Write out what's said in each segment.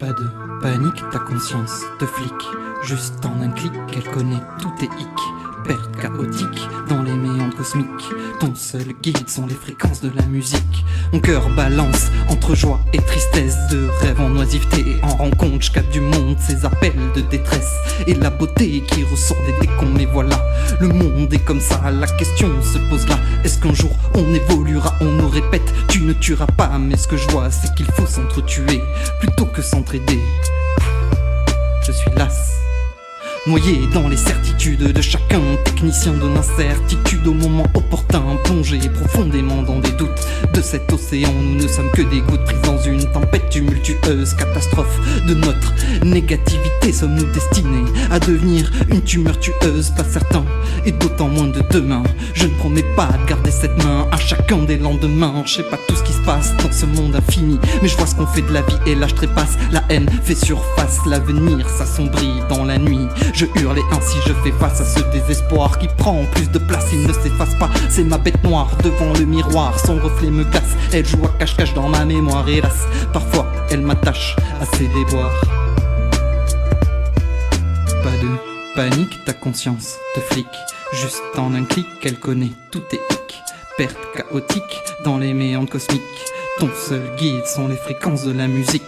Pas de panique, ta conscience te flic. Juste en un clic, elle connaît tous tes hicks. Perte chaotique dans les méandres cosmiques. Ton seul guide sont les fréquences de la musique. Mon cœur balance entre joie et tristesse, de rêve en oisiveté. En rencontre, je capte du monde ses appels de détresse et la beauté qui ressort des décombres. Mais voilà, le monde est comme ça, la question se pose là. Est-ce qu'un jour on évoluera? On nous répète, tu ne tueras pas. Mais ce que je vois, c'est qu'il faut s'entretuer plutôt que s'entraider. Je suis las, noyé dans les certitudes de chacun, technicien de l'incertitude au moment opportun, plongé profondément dans des doutes de cet océan. Nous ne sommes que des gouttes prises dans une tempête tumultueuse, catastrophe de notre négativité. Sommes-nous destinés à devenir une tumeur tueuse? Pas certain, et d'autant moins de demain. Je ne promets pas de garder cette main à chacun des lendemains. Je sais pas tout ce qui se passe dans ce monde infini, mais je vois ce qu'on fait de la vie et là je trépasse. La haine fait surface, l'avenir s'assombrit dans la nuit. Je hurle et ainsi je fais face à ce désespoir qui prend plus de place, il ne s'efface pas. C'est ma bête noire devant le miroir, son reflet me glace. Elle joue à cache-cache dans ma mémoire, hélas. Parfois elle m'attache à ses déboires. Pas de panique, ta conscience te flic. Juste en un clic, elle connaît tous tes hicks. Perte chaotique dans les méandres cosmiques. Ton seul guide sont les fréquences de la musique.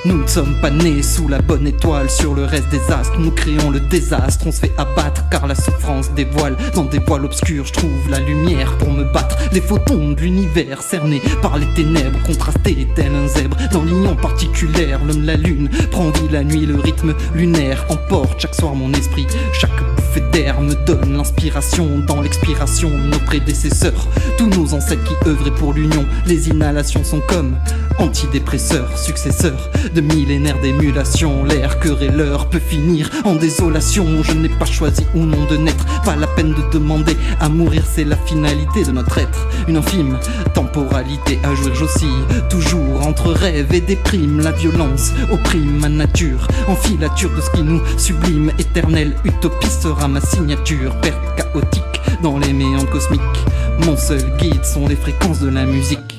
Nous ne sommes pas nés sous la bonne étoile. Sur le reste des astres, nous créons le désastre. On se fait abattre car la souffrance dévoile. Dans des voiles obscurs, je trouve la lumière pour me battre. Les photons de l'univers cernés par les ténèbres, contrastés tel un zèbre. Dans l'union particulière, l'homme la lune prend vie la nuit. Le rythme lunaire emporte chaque soir mon esprit. Chaque bouffée d'air me donne l'inspiration. Dans l'expiration, nos prédécesseurs, tous nos ancêtres qui œuvraient pour l'union. Les inhalations sont comme antidépresseurs, successeurs de millénaires d'émulation. L'air querelleur peut finir en désolation. Je n'ai pas choisi ou non de naître, pas la peine de demander à mourir, c'est la finalité de notre être. Une infime temporalité à jouir, j'oscille toujours entre rêve et déprime. La violence opprime ma nature, en filature de ce qui nous sublime. Éternelle utopie sera ma signature. Perte chaotique dans les méandres cosmiques. Mon seul guide sont les fréquences de la musique.